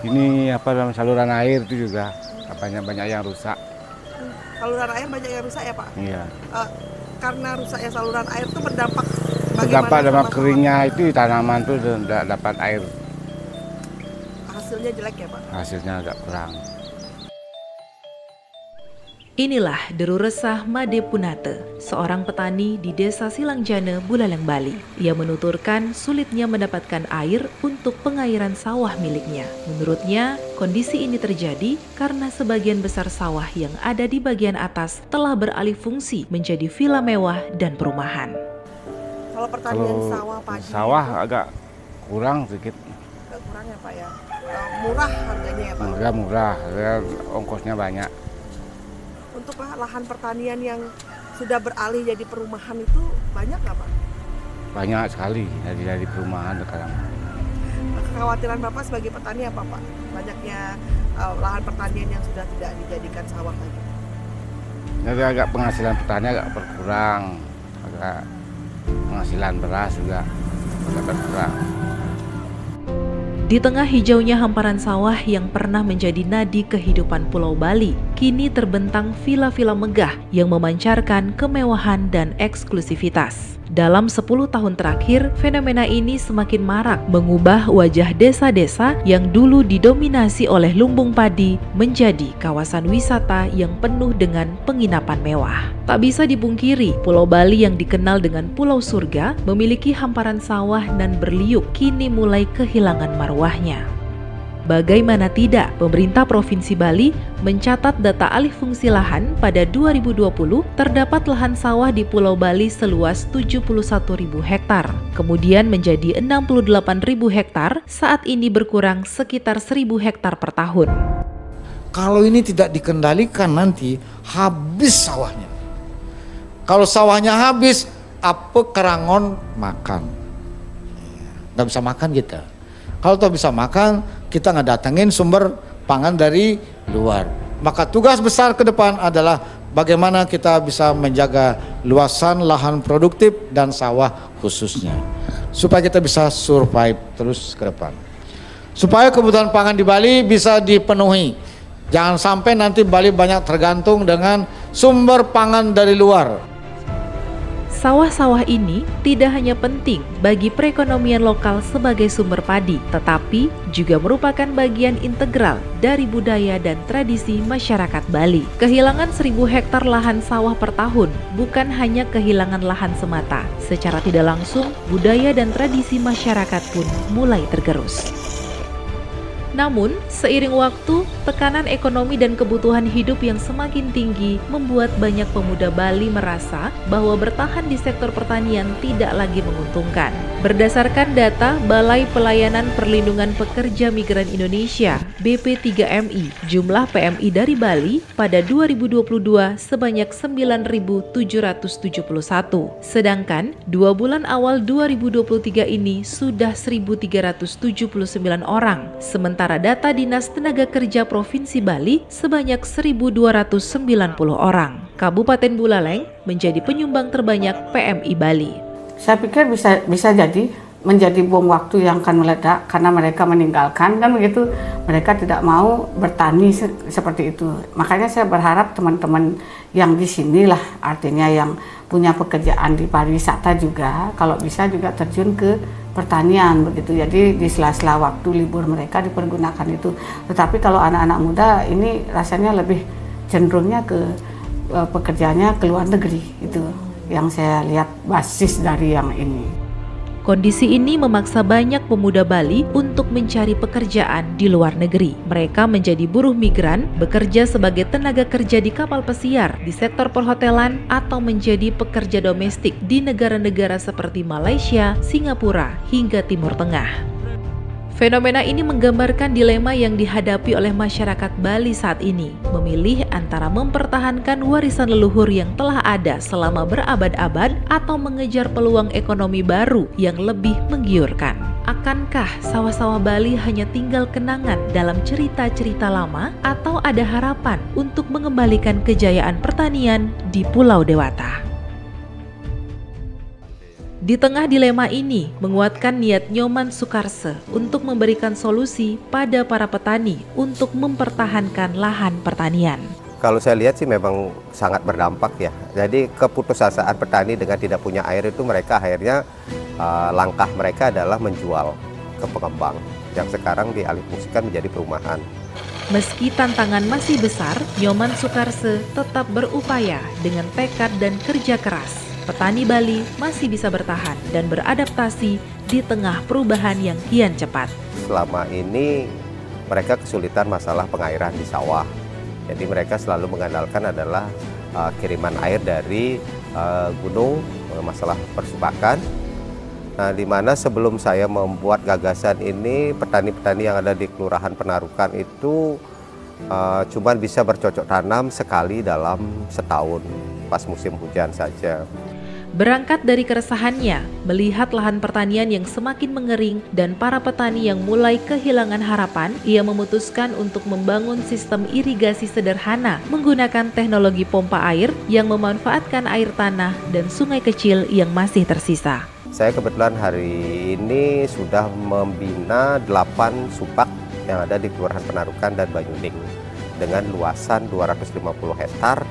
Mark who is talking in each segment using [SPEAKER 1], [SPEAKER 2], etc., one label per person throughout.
[SPEAKER 1] Ini apa dalam saluran air itu juga banyak yang rusak.
[SPEAKER 2] Saluran air banyak yang rusak ya Pak?
[SPEAKER 1] Iya.
[SPEAKER 2] Karena rusaknya saluran air itu berdampak
[SPEAKER 1] Berdampak
[SPEAKER 2] bagaimana
[SPEAKER 1] sama
[SPEAKER 2] sama
[SPEAKER 1] keringnya itu tanaman tuh tidak dapat air.
[SPEAKER 2] hasilnya jelek ya Pak?
[SPEAKER 1] Hasilnya agak kurang.
[SPEAKER 3] Inilah deru resah Made Punate, seorang petani di Desa Silangjana, Buleleng, Bali. Ia menuturkan sulitnya mendapatkan air untuk pengairan sawah miliknya. Menurutnya, kondisi ini terjadi karena sebagian besar sawah yang ada di bagian atas telah beralih fungsi menjadi villa mewah dan perumahan.
[SPEAKER 2] Kalau pertanian
[SPEAKER 1] Kalau
[SPEAKER 2] sawah padi
[SPEAKER 1] sawah agak kurang sedikit.
[SPEAKER 2] agak kurang ya Pak ya? Murah harganya ya Pak?
[SPEAKER 1] Murah, ongkosnya banyak.
[SPEAKER 2] Untuk lahan pertanian yang sudah beralih jadi perumahan itu banyak nggak Pak?
[SPEAKER 1] Banyak sekali dari perumahan sekarang.
[SPEAKER 2] Kekhawatiran Bapak sebagai petani apa Pak? Banyaknya lahan pertanian yang sudah tidak dijadikan sawah lagi.
[SPEAKER 1] Jadi agak penghasilan petani agak berkurang, agak penghasilan beras juga agak berkurang.
[SPEAKER 3] Di tengah hijaunya hamparan sawah yang pernah menjadi nadi kehidupan Pulau Bali, kini terbentang villa-villa megah yang memancarkan kemewahan dan eksklusivitas. Dalam 10 tahun terakhir, fenomena ini semakin marak mengubah wajah desa-desa yang dulu didominasi oleh lumbung padi menjadi kawasan wisata yang penuh dengan penginapan mewah. Tak bisa dipungkiri, Pulau Bali yang dikenal dengan Pulau Surga memiliki hamparan sawah nan berliuk kini mulai kehilangan marwahnya. Bagaimana tidak, pemerintah Provinsi Bali mencatat data alih fungsi lahan pada 2020 terdapat lahan sawah di Pulau Bali seluas 71.000 hektar, kemudian menjadi 68.000 hektar, saat ini berkurang sekitar 1.000 hektar per tahun.
[SPEAKER 4] Kalau ini tidak dikendalikan nanti habis sawahnya. Kalau sawahnya habis, apa kerangon makan? Nggak bisa makan kita. Kalau tak bisa makan, kita nggak datangin sumber pangan dari luar. Maka tugas besar ke depan adalah bagaimana kita bisa menjaga luasan lahan produktif dan sawah khususnya, supaya kita bisa survive terus ke depan. Supaya kebutuhan pangan di Bali bisa dipenuhi. Jangan sampai nanti Bali banyak tergantung dengan sumber pangan dari luar.
[SPEAKER 3] Sawah-sawah ini tidak hanya penting bagi perekonomian lokal sebagai sumber padi, tetapi juga merupakan bagian integral dari budaya dan tradisi masyarakat Bali. Kehilangan 1.000 hektar lahan sawah per tahun bukan hanya kehilangan lahan semata. Secara tidak langsung, budaya dan tradisi masyarakat pun mulai tergerus. Namun, seiring waktu, tekanan ekonomi dan kebutuhan hidup yang semakin tinggi membuat banyak pemuda Bali merasa bahwa bertahan di sektor pertanian tidak lagi menguntungkan. Berdasarkan data Balai Pelayanan Perlindungan Pekerja Migran Indonesia (BP3MI), jumlah PMI dari Bali pada 2022 sebanyak 9.771. Sedangkan 2 bulan awal 2023 ini sudah 1.379 orang. Sementara data Dinas Tenaga Kerja Provinsi Bali sebanyak 1.290 orang. Kabupaten Buleleng menjadi penyumbang terbanyak PMI Bali.
[SPEAKER 5] Saya pikir bisa jadi menjadi bom waktu yang akan meledak karena mereka meninggalkan, kan begitu, mereka tidak mau bertani seperti itu. Makanya saya berharap teman-teman yang di sinilah, artinya yang punya pekerjaan di pariwisata juga, kalau bisa juga terjun ke pertanian begitu. Jadi di sela-sela waktu libur mereka dipergunakan itu. Tetapi kalau anak-anak muda ini rasanya lebih cenderungnya ke pekerjaannya ke luar negeri, itu yang saya lihat basis dari yang ini.
[SPEAKER 3] Kondisi ini memaksa banyak pemuda Bali untuk mencari pekerjaan di luar negeri. Mereka menjadi buruh migran, bekerja sebagai tenaga kerja di kapal pesiar, di sektor perhotelan, atau menjadi pekerja domestik di negara-negara seperti Malaysia, Singapura, hingga Timur Tengah. Fenomena ini menggambarkan dilema yang dihadapi oleh masyarakat Bali saat ini, memilih antara mempertahankan warisan leluhur yang telah ada selama berabad-abad atau mengejar peluang ekonomi baru yang lebih menggiurkan. Akankah sawah-sawah Bali hanya tinggal kenangan dalam cerita-cerita lama atau ada harapan untuk mengembalikan kejayaan pertanian di Pulau Dewata? Di tengah dilema ini, menguatkan niat Nyoman Sukarse untuk memberikan solusi pada para petani untuk mempertahankan lahan pertanian.
[SPEAKER 6] Kalau saya lihat sih memang sangat berdampak ya. Jadi keputusasaan petani dengan tidak punya air itu mereka akhirnya langkah mereka adalah menjual ke pengembang yang sekarang dialihfungsikan menjadi perumahan.
[SPEAKER 3] Meski tantangan masih besar, Nyoman Sukarse tetap berupaya dengan tekad dan kerja keras. Petani Bali masih bisa bertahan dan beradaptasi di tengah perubahan yang kian cepat.
[SPEAKER 6] Selama ini mereka kesulitan masalah pengairan di sawah. Jadi mereka selalu mengandalkan adalah kiriman air dari gunung, masalah persubakan. Nah, di mana sebelum saya membuat gagasan ini, petani-petani yang ada di Kelurahan Penarukan itu cuma bisa bercocok tanam sekali dalam setahun, pas musim hujan saja.
[SPEAKER 3] Berangkat dari keresahannya, melihat lahan pertanian yang semakin mengering dan para petani yang mulai kehilangan harapan, ia memutuskan untuk membangun sistem irigasi sederhana menggunakan teknologi pompa air yang memanfaatkan air tanah dan sungai kecil yang masih tersisa.
[SPEAKER 6] Saya kebetulan hari ini sudah membina 8 subak yang ada di Kelurahan Penarukan dan Banyuning dengan luasan 250 hektar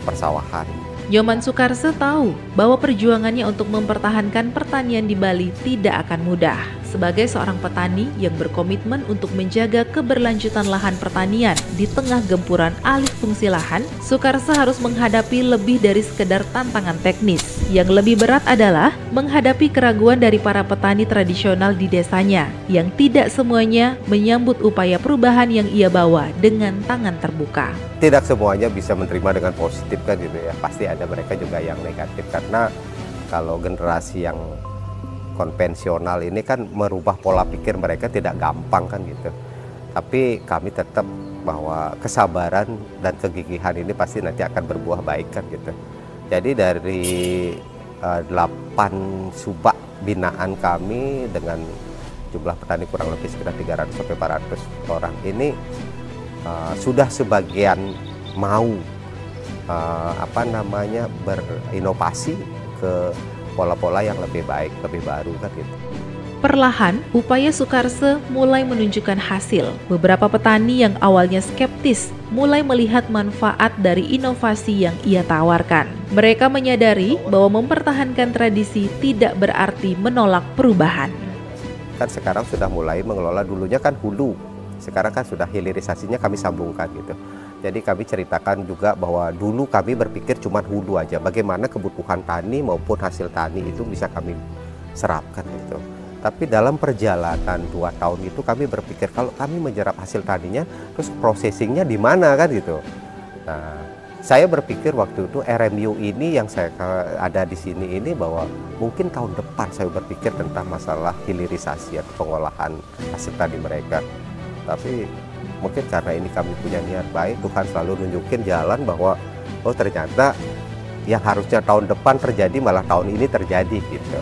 [SPEAKER 6] persawahan.
[SPEAKER 3] Nyoman Sukarse tahu bahwa perjuangannya untuk mempertahankan pertanian di Bali tidak akan mudah. Sebagai seorang petani yang berkomitmen untuk menjaga keberlanjutan lahan pertanian di tengah gempuran alih fungsi lahan, Sukarse harus menghadapi lebih dari sekedar tantangan teknis. Yang lebih berat adalah menghadapi keraguan dari para petani tradisional di desanya yang tidak semuanya menyambut upaya perubahan yang ia bawa dengan tangan terbuka.
[SPEAKER 6] Tidak semuanya bisa menerima dengan positif kan gitu ya, pasti ada mereka juga yang negatif karena kalau generasi yang konvensional ini kan merubah pola pikir mereka tidak gampang kan gitu. Tapi kami tetap bahwa kesabaran dan kegigihan ini pasti nanti akan berbuah baik kan gitu. Jadi dari 8 subak binaan kami dengan jumlah petani kurang lebih sekitar 300 sampai 400 orang ini sudah sebagian mau berinovasi ke pola-pola yang lebih baik, lebih baru kan gitu.
[SPEAKER 3] Perlahan, upaya Sukarse mulai menunjukkan hasil. Beberapa petani yang awalnya skeptis mulai melihat manfaat dari inovasi yang ia tawarkan. Mereka menyadari bahwa mempertahankan tradisi tidak berarti menolak perubahan.
[SPEAKER 6] Kan sekarang sudah mulai mengelola, dulunya kan hulu, sekarang kan sudah hilirisasinya kami sambungkan gitu. Jadi kami ceritakan juga bahwa dulu kami berpikir cuma hulu aja, bagaimana kebutuhan tani maupun hasil tani itu bisa kami serapkan gitu. Tapi dalam perjalanan 2 tahun itu kami berpikir kalau kami menyerap hasil taninya, terus processingnya di mana kan gitu. Nah, saya berpikir waktu itu RMU ini yang saya ada di sini ini bahwa mungkin tahun depan saya berpikir tentang masalah hilirisasi atau pengolahan hasil tani mereka. Tapi mungkin karena ini kami punya niat baik, Tuhan selalu nunjukin jalan bahwa oh ternyata yang harusnya tahun depan terjadi malah tahun ini terjadi gitu.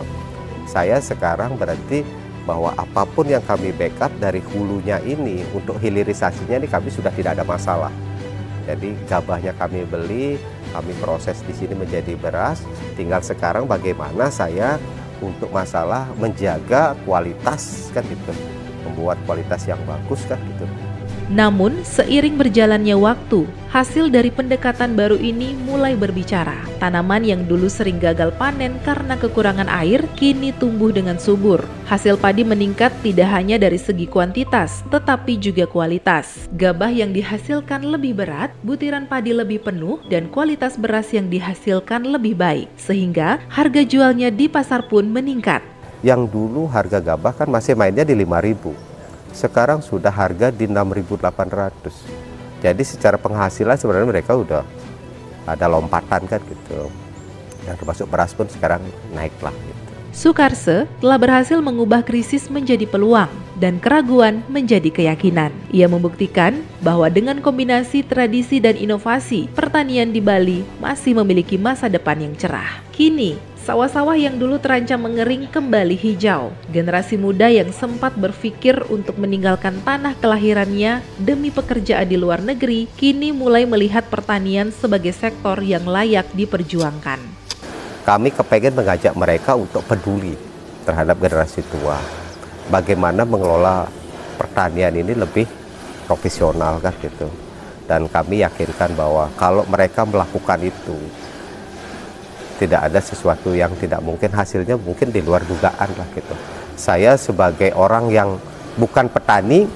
[SPEAKER 6] Saya sekarang berarti bahwa apapun yang kami backup dari hulunya ini untuk hilirisasinya ini kami sudah tidak ada masalah. Jadi gabahnya kami beli, kami proses di sini menjadi beras. Tinggal sekarang bagaimana saya untuk masalah menjaga kualitas kan gitu, membuat kualitas yang bagus kan gitu.
[SPEAKER 3] Namun, seiring berjalannya waktu, hasil dari pendekatan baru ini mulai berbicara. Tanaman yang dulu sering gagal panen karena kekurangan air, kini tumbuh dengan subur. Hasil padi meningkat tidak hanya dari segi kuantitas, tetapi juga kualitas. Gabah yang dihasilkan lebih berat, butiran padi lebih penuh, dan kualitas beras yang dihasilkan lebih baik. Sehingga harga jualnya di pasar pun meningkat.
[SPEAKER 6] Yang dulu harga gabah kan masih mainnya di 5.000. Sekarang sudah harga di 6.800. Jadi secara penghasilan sebenarnya mereka udah ada lompatan kan gitu. Yang termasuk beras pun sekarang naik lah gitu.
[SPEAKER 3] Sukarse telah berhasil mengubah krisis menjadi peluang dan keraguan menjadi keyakinan. Ia membuktikan bahwa dengan kombinasi tradisi dan inovasi, pertanian di Bali masih memiliki masa depan yang cerah. Kini, sawah-sawah yang dulu terancam mengering kembali hijau. Generasi muda yang sempat berpikir untuk meninggalkan tanah kelahirannya demi pekerjaan di luar negeri, kini mulai melihat pertanian sebagai sektor yang layak diperjuangkan.
[SPEAKER 6] kami kepengen mengajak mereka untuk peduli terhadap generasi tua. Bagaimana mengelola pertanian ini lebih profesional kan gitu. Dan kami yakinkan bahwa kalau mereka melakukan itu, tidak ada sesuatu yang tidak mungkin, hasilnya mungkin di luar dugaan lah gitu. Saya sebagai orang yang bukan petani,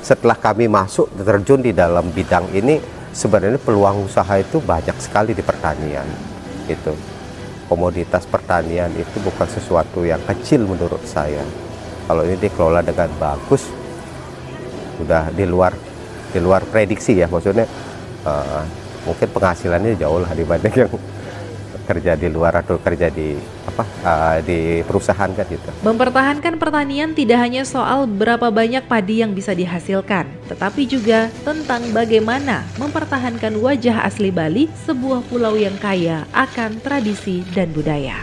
[SPEAKER 6] setelah kami masuk terjun di dalam bidang ini, sebenarnya peluang usaha itu banyak sekali di pertanian itu. Komoditas pertanian itu bukan sesuatu yang kecil menurut saya. Kalau ini dikelola dengan bagus, sudah di luar prediksi ya, maksudnya mungkin penghasilannya jauh lah dibanding yang kerja di luar atau kerja di di perusahaan kan gitu.
[SPEAKER 3] Mempertahankan pertanian tidak hanya soal berapa banyak padi yang bisa dihasilkan, tetapi juga tentang bagaimana mempertahankan wajah asli Bali, sebuah pulau yang kaya akan tradisi dan budaya.